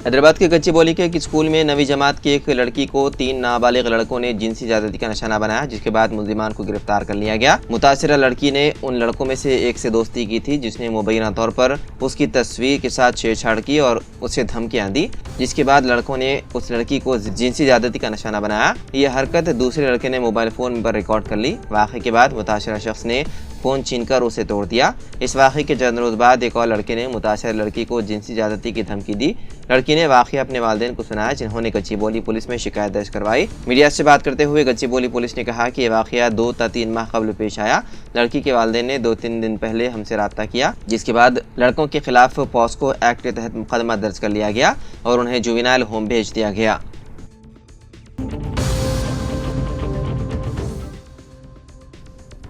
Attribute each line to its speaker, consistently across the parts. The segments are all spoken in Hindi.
Speaker 1: हैदराबाद के गच्चीबौली के एक स्कूल में 9वीं जमात की एक लड़की को 3 नाबालिग लड़कों ने जिनसी ज्यादती का निशाना बनाया, जिसके बाद मुल्जिमान को गिरफ्तार कर लिया गया। मुतासिरा लड़की ने उन लड़कों में से एक से दोस्ती की थी जिसने मुबैना तौर पर उसकी तस्वीर के साथ छेड़छाड़ की और उसे धमकियां दी, जिसके बाद लड़कों ने उस लड़की को जिनसी ज्यादती का निशाना बनाया। यह हरकत दूसरे लड़के ने मोबाइल फोन पर रिकॉर्ड कर ली। वाक़े के बाद मुतासिरा शख्स ने फ़ोन छीनकर उसे तोड़ दिया। इस वाक़े के चंद रोज़ बाद एक और लड़के ने मुतासिर लड़की को जिनसी ज़्यादती की धमकी दी। लड़की ने वाक़या अपने वालिदैन को सुनाया, जिन्होंने गच्चीबौली पुलिस में शिकायत दर्ज करवाई। मीडिया से बात करते हुए गच्चीबौली पुलिस ने कहा कि यह वाक़या 2 या 3 माह कबल पेश आया। लड़की के वालिदैन ने 2-3 दिन पहले हमसे रब्ता किया, जिसके बाद लड़कों के खिलाफ पॉस्को एक्ट के तहत मुकदमा दर्ज कर लिया गया और उन्हें जुवेनाइल होम भेज दिया गया।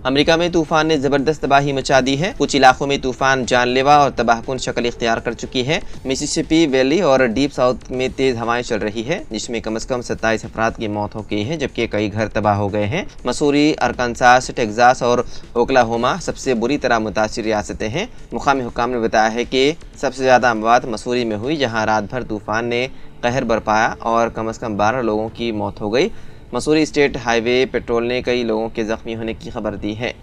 Speaker 1: अमेरिका में तूफान ने जबरदस्त तबाही मचा दी है। कुछ इलाकों में तूफान जानलेवा और तबाहकुन शक्ल इख्तियार कर चुकी है। मिसिसिपी वैली और डीप साउथ में तेज हवाएं चल रही है, जिसमें कम से कम 27 अफराद की मौत हो गई है, जबकि कई घर तबाह हो गए हैं। मसूरी, अरकानसास, टेक्सास और ओक्लाहोमा सबसे बुरी तरह मुतासिर रियासतें हैं। मुकामी हुक्काम ने बताया है कि सबसे ज़्यादा अमवात मसूरी में हुई, जहाँ रात भर तूफान ने कहर बरपाया और कम से कम 12 लोगों की मौत हो गई। मसूरी स्टेट हाईवे पेट्रोल ने कई लोगों के जख्मी होने की खबर दी है।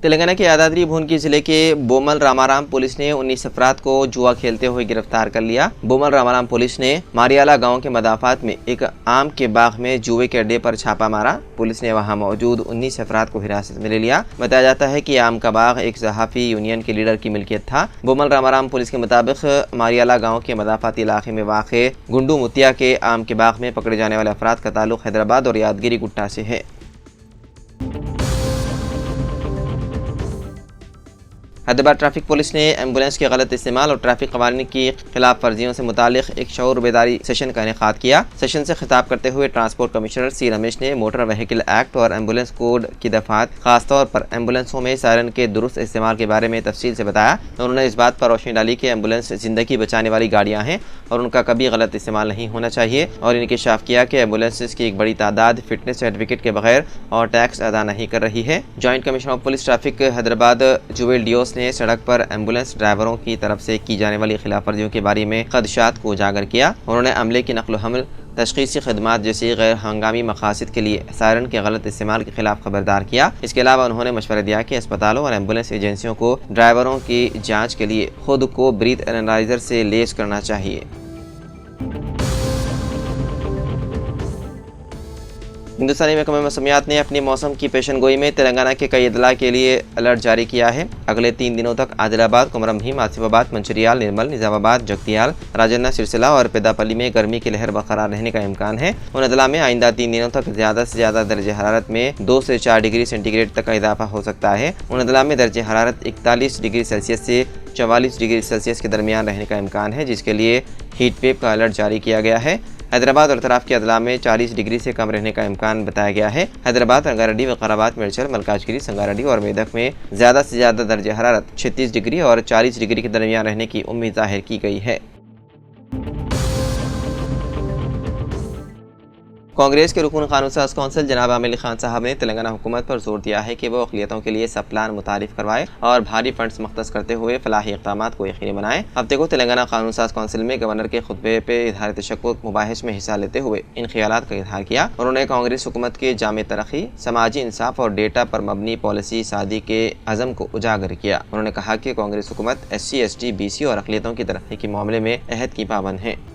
Speaker 1: तेलंगाना के यादाद्री भुवनगिरी जिले के बोमल रामाराम पुलिस ने 19 अफराद को जुआ खेलते हुए गिरफ्तार कर लिया। बोमल रामाराम पुलिस ने मारियाला गांव के मदाफात में एक आम के बाग में जुए के अड्डे पर छापा मारा। पुलिस ने वहां मौजूद 19 अफराद को हिरासत में ले लिया। बताया जाता है कि आम का बाग एक सहाफ़ी यूनियन के लीडर की मिल्कियत था। बोमल रामाराम पुलिस के मुताबिक मारियाला गाँव के मदाफाती इलाके में वाक़े गुंडू मुतिया के आम के बाग में पकड़े जाने वाले अफराद का ताल्लुक हैदराबाद और यादगिरी गुट्टा से है। हैदराबाद ट्रैफिक पुलिस ने एम्बुलेंस के गलत इस्तेमाल और ट्रैफिक कवानीन की खिलाफ वर्जियों से मुतालिक एक शऊर बेदारी सेशन का इनेकाद किया। सेशन से खिताब करते हुए ट्रांसपोर्ट कमिश्नर सी रमेश ने मोटर व्हीकल एक्ट और एम्बुलेंस कोड की दफात, खासतौर पर एम्बुलेंसों में सायरन के दुरुस्त इस्तेमाल के बारे में तफसील से बताया। उन्होंने इस बात पर रोशनी डाली कि एम्बुलेंस जिंदगी बचाने वाली गाड़ियाँ हैं और उनका कभी गलत इस्तेमाल नहीं होना चाहिए, और इंकशाफ किया कि एम्बुलेंस की एक बड़ी तादाद फिटनेस सर्टिफिकेट के बगैर और टैक्स अदा नहीं कर रही है। Joint commissioner of police traffic Hyderabad Joel Davis ने सड़क पर एम्बुलेंस ड्राइवरों की तरफ से की जाने वाली खिलाफ वर्जियों के बारे में खदशात को उजागर किया। उन्होंने अमले की नकल हमल, तशखीसी खदमात जैसी गैर हंगामी मकासद के लिए सायरन के गलत इस्तेमाल के खिलाफ खबरदार किया। इसके अलावा उन्होंने मशवरा दिया कि अस्पतालों और एम्बुलेंस एजेंसियों को ड्राइवरों की जाँच के लिए खुद को ब्रीथ एनालाइजर से लेस करना चाहिए। हिंदुस्तानी महकमा मौसमियात ने अपनी मौसम की पेशनगोई में तेलंगाना के कई अदला के लिए अलर्ट जारी किया है। अगले 3 दिनों तक आदिलाबाद, कुमरम भीम, आसिफाबाद, मंचिरियाल, निर्मल, निजामाबाद, जगतियाल, राजन्ना, सिरसिला और पेदापल्ली में गर्मी की लहर बरकरार रहने का इम्कान है। उन अदला में आइंदा 3 दिनों तक ज़्यादा से ज़्यादा दर्ज हरारत में 2 से 4 डिग्री सेंटीग्रेड तक का इजाफा हो सकता है। उन अदला में दर्ज हरारत 41 डिग्री सेल्सियस से 44 डिग्री सेल्सियस के दरमियान रहने का इम्कान है, जिसके लिए हीट वेव का अलर्ट जारी किया गया है। हैदराबाद और तराफ के अदला में 40 डिग्री से कम रहने का इम्कान बताया गया है। हैदराबाद, रंगारेड्डी, वकाराबाद, मेडचल, मलकाजगिरी, संगारेड्डी और मेदक में ज़्यादा से ज़्यादा दर्ज हरारत 36 डिग्री और 40 डिग्री के दरमियान रहने की उम्मीद जाहिर की गई है। कांग्रेस के रुकन कानून साज कौंसिल जनाब आमिर अली खान साहब ने तेलंगाना हुकूमत पर जोर दिया है कि वो अक़लियतों के लिए सब प्लान मुतारिफ करवाए और भारी फंड्स मुख्तस करते हुए फलाही इक़दाम को यकीनी बनाए। हफ्ते को तेलंगाना कानून साज कौंसिल में गवर्नर के खुतबे पे इज़हार तशक्कुक मुबाहिस में हिस्सा लेते हुए इन ख्यालात का इज़हार किया। उन्होंने कांग्रेस हुकूमत के जामे तरक्की, समाजी इंसाफ और डेटा पर मबनी पॉलिसी सादी के अज़म को उजागर किया। उन्होंने कहा कि कांग्रेस हुकूमत SC, ST, BC और अक़लियतों की तरक्की के मामले में अहद की पाबंद है।